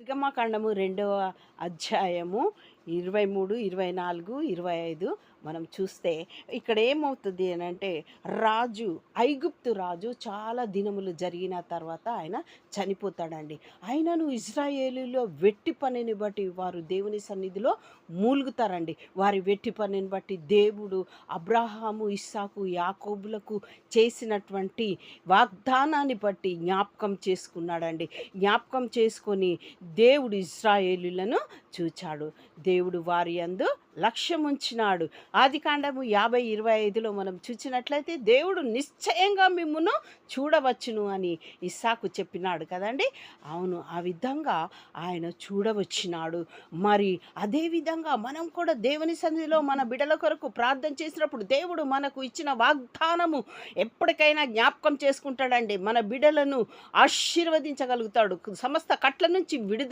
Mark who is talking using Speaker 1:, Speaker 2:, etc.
Speaker 1: నిర్గమకాండము 2వ అధ్యాయము 23, 24, 25 మనం చూస్తే ఇక్కడ ఏమవుతుంది అనంటే ఐగుప్తు రాజు చాలా దినములు జరిగిన తర్వాత ఆయన చనిపోతాడండి. అయినను ఇశ్రాయేలీయుల వెట్టి పనిని బట్టి వారు దేవుని సన్నిధిలో మూలుగుతారండి. వారి వెట్టి పనిని బట్టి దేవుడు అబ్రాహాము, ఇస్సాకు, యాకోబులకు చేసినటువంటి వాగ్దానాన్ని బట్టి జ్ఞాపకం చేసుకున్నాడండి. జ్ఞాపకం చేసుకొని దేవుడు ఇశ్రాయేలీయులను చూచాడు. దేవుడు వారి యందు లక్ష్యముంచినాడు. ఆదికాండము 50:25లో మనం చూచినట్లయితే దేవుడు నిశ్చయంగా మిమ్మును చూడవచ్చును అని ఇస్సాకు చెప్పినాడు కదండి. అవును, ఆ విధంగా ఆయన చూడవచ్చినాడు. మరి అదే విధంగా మనం కూడా దేవుని సన్నిధిలో మన బిడ్డల కొరకు ప్రార్థన చేసినప్పుడు దేవుడు మనకు ఇచ్చిన వాగ్దానము ఎప్పటికైనా జ్ఞాపకం చేసుకుంటాడండి. మన బిడ్డలను ఆశీర్వదించగలుగుతాడు. సమస్త కట్ల నుంచి విడుదల